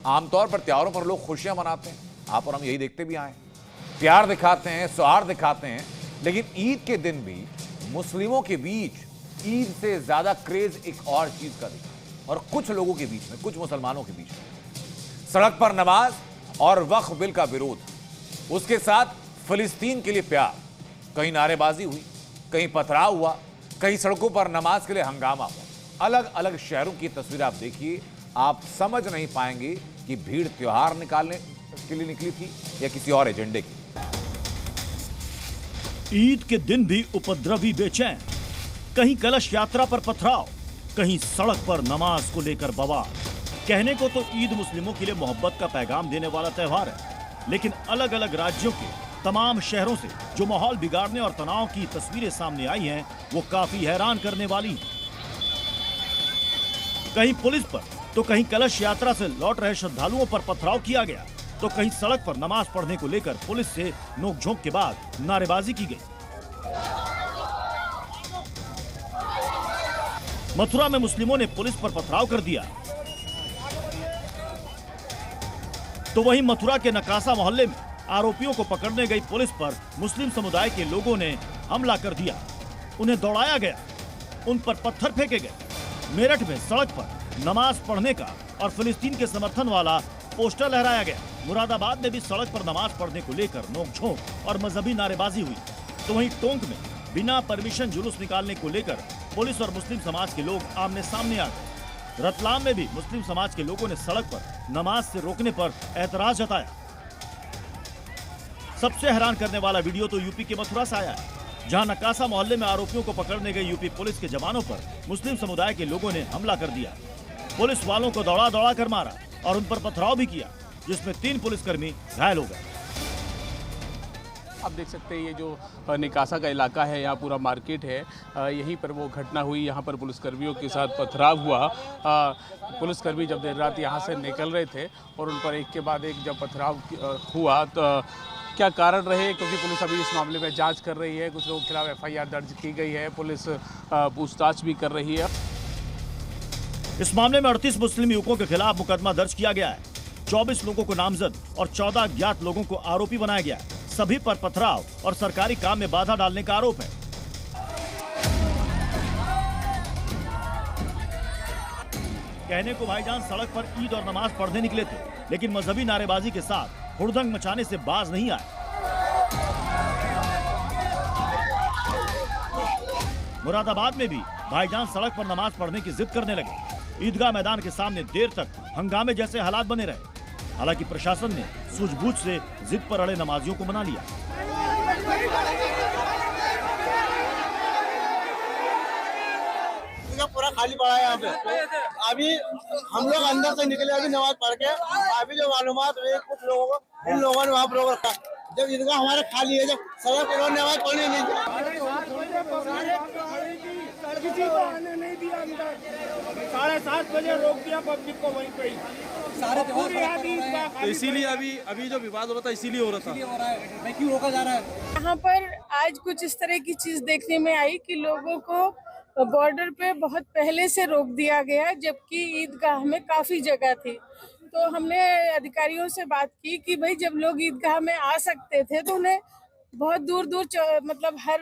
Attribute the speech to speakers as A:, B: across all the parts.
A: आमतौर पर त्योहारों पर लोग खुशियां मनाते हैं, आप और हम यही देखते भी आए, प्यार दिखाते हैं, सौहार्द दिखाते हैं। लेकिन ईद के दिन भी मुस्लिमों के बीच ईद से ज्यादा क्रेज एक और चीज का दिखा, और कुछ लोगों के बीच में, कुछ मुसलमानों के बीच में सड़क पर नमाज और वक्फ बिल का विरोध, उसके साथ फिलिस्तीन के लिए प्यार। कहीं नारेबाजी हुई, कहीं पथराव हुआ, कहीं सड़कों पर नमाज के लिए हंगामा हुआ। अलग अलग शहरों की तस्वीर आप देखिए, आप समझ नहीं पाएंगे कि भीड़ त्योहार निकालने के लिए निकली थी या किसी और एजेंडे की।
B: ईद के दिन भी उपद्रवी बेचैन, कहीं कलश यात्रा पर पथराव, कहीं सड़क पर नमाज को लेकर बवाल। कहने को तो ईद मुस्लिमों के लिए मोहब्बत का पैगाम देने वाला त्योहार है, लेकिन अलग अलग राज्यों के तमाम शहरों से जो माहौल बिगाड़ने और तनाव की तस्वीरें सामने आई हैं, वो काफी हैरान करने वाली। कहीं पुलिस पर तो कहीं कलश यात्रा से लौट रहे श्रद्धालुओं पर पथराव किया गया, तो कहीं सड़क पर नमाज पढ़ने को लेकर पुलिस से नोकझोंक के बाद नारेबाजी की गई। मथुरा में मुस्लिमों ने पुलिस पर पथराव कर दिया, तो वहीं मथुरा के नकासा मोहल्ले में आरोपियों को पकड़ने गई पुलिस पर मुस्लिम समुदाय के लोगों ने हमला कर दिया। उन्हें दौड़ाया गया, उन पर पत्थर फेंके गए। मेरठ में सड़क पर नमाज पढ़ने का और फिलिस्तीन के समर्थन वाला पोस्टर लहराया गया। मुरादाबाद में भी सड़क पर नमाज पढ़ने को लेकर नोकझोंक और मजहबी नारेबाजी हुई। तो वहीं टोंक में बिना परमिशन जुलूस निकालने को लेकर पुलिस और मुस्लिम समाज के लोग आमने सामने आ गए। रतलाम में भी मुस्लिम समाज के लोगों ने सड़क पर नमाज से रोकने पर एतराज जताया। सबसे हैरान करने वाला वीडियो तो यूपी के मथुरा से आया है, जहां नकासा मोहल्ले में आरोपियों को पकड़ने गए यूपी पुलिस के जवानों पर मुस्लिम समुदाय के लोगों ने हमला कर दिया। पुलिस वालों को दौड़ा दौड़ा कर मारा और उन पर पथराव भी किया, जिसमें 3 पुलिसकर्मी घायल हो गए।
C: आप देख सकते हैं ये जो निकासा का इलाका है, यहाँ पूरा मार्केट है, यहीं पर वो घटना हुई। यहाँ पर पुलिसकर्मियों के साथ पथराव हुआ। पुलिसकर्मी जब देर रात यहाँ से निकल रहे थे और उन पर एक के बाद एक जब पथराव हुआ, तो क्या कारण रहे, क्योंकि पुलिस अभी इस मामले में जांच कर रही है। कुछ लोगों के खिलाफ FIR दर्ज की गई है, पुलिस पूछताछ भी कर रही है।
B: इस मामले में 38 मुस्लिम युवकों के खिलाफ मुकदमा दर्ज किया गया है। 24 लोगों को नामजद और 14 अज्ञात लोगों को आरोपी बनाया गया है। सभी पर पथराव और सरकारी काम में बाधा डालने का आरोप है। कहने को भाईजान सड़क पर ईद और नमाज पढ़ने निकले थे, लेकिन मजहबी नारेबाजी के साथ हुड़दंग मचाने से बाज नहीं आए। मुरादाबाद में भी भाईजान सड़क पर नमाज पढ़ने की जिद करने लगे। ईदगाह मैदान के सामने देर तक हंगामे जैसे हालात बने रहे। हालांकि प्रशासन ने सूझबूझ से जिद पर अड़े नमाजियों को मना लिया।
D: पूरा खाली पड़ा है यहाँ पे। अभी हम लोग अंदर से निकले, अभी नमाज पढ़ के अभी जो मालूमात हुई कुछ लोगों को, इन लोगों ने वहाँ पर रोक रखा। जब ईदगाह हमारे खाली है, जब सड़क पर नमाज पढ़ने नहीं दिया, 7:30 बजे रोक दिया पब्लिक को वहीं पे।
E: तो इसीलिए अभी जो विवाद हो रहा था इसीलिए हो रहा था।
D: क्यों रोका जा रहा है?
F: यहाँ पर आज कुछ इस तरह की चीज देखने में आई कि लोगों को बॉर्डर पे बहुत पहले से रोक दिया गया, जबकि ईदगाह में काफी जगह थी। तो हमने अधिकारियों से बात की कि भाई जब लोग ईदगाह में आ सकते थे तो उन्हें बहुत दूर दूर मतलब हर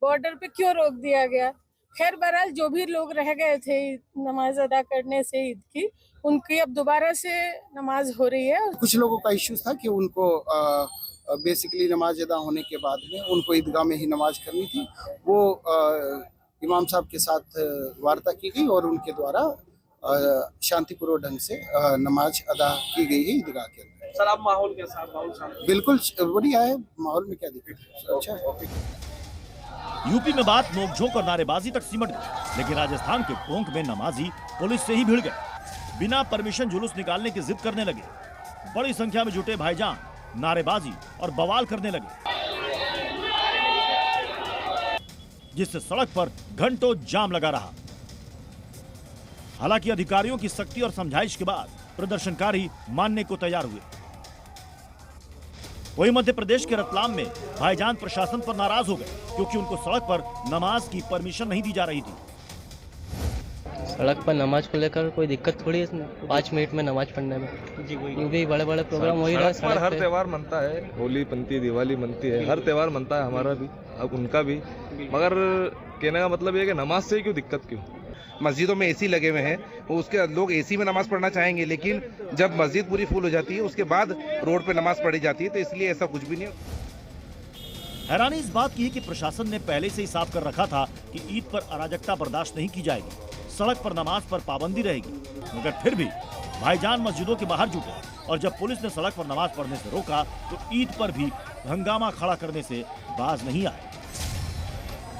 F: बॉर्डर पे क्यों रोक दिया गया। खैर बहरहाल जो भी लोग रह गए थे नमाज अदा करने से ईद की, उनकी अब दोबारा से नमाज हो रही है।
D: कुछ लोगों का इश्यू था कि उनको बेसिकली नमाज अदा होने के बाद में उनको ईदगाह में ही नमाज करनी थी। वो इमाम साहब के साथ वार्ता की गई और उनके द्वारा शांतिपूर्वक ढंग से नमाज अदा की गई है ईदगाह के अंदर।
E: सर अब माहौल कैसा है? माहौल शांत?
D: बिल्कुल बढ़िया है, माहौल में क्या दिक्कत है। अच्छा।
B: यूपी में बात नोकझोंक और नारेबाजी तक सिमट गई, लेकिन राजस्थान के टोंक में नमाजी पुलिस से ही भिड़ गए। बिना परमिशन जुलूस निकालने की जिद करने लगे। बड़ी संख्या में जुटे भाईजान नारेबाजी और बवाल करने लगे, जिससे सड़क पर घंटों जाम लगा रहा। हालांकि अधिकारियों की सख्ती और समझाइश के बाद प्रदर्शनकारी मानने को तैयार हुए। वहीं मध्य प्रदेश के रतलाम में भाईजान प्रशासन पर नाराज हो गए, क्योंकि उनको सड़क पर नमाज की परमिशन नहीं दी जा रही थी।
G: सड़क पर नमाज को लेकर कोई दिक्कत थोड़ी है 5 मिनट में नमाज पढ़ने में जी। यूँ भी बड़े बड़े प्रोग्राम हो ही रहा है
H: सड़क पर हर त्यौहार मनता है, होली बनती है, दिवाली मनती है, हर त्यौहार मनता है, हमारा भी अब उनका भी। मगर कहने का मतलब ये है कि नमाज से क्यों दिक्कत क्यों?
I: मस्जिदों में एसी लगे हुए हैं, उसके लोग एसी में नमाज पढ़ना चाहेंगे, लेकिन जब मस्जिद पूरी फुल हो जाती है उसके बाद रोड पे नमाज पढ़ी जाती है, तो इसलिए ऐसा कुछ भी नहीं।
B: हैरानी इस बात की है कि प्रशासन ने पहले से ही साफ कर रखा था कि ईद पर अराजकता बर्दाश्त नहीं की जाएगी, सड़क पर नमाज पर पाबंदी रहेगी, मगर फिर भी भाईजान मस्जिदों के बाहर जुटे और जब पुलिस ने सड़क पर नमाज पढ़ने से रोका तो ईद पर भी हंगामा खड़ा करने से बाज नहीं आए।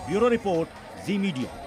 B: ब्यूरो रिपोर्ट, जी मीडिया।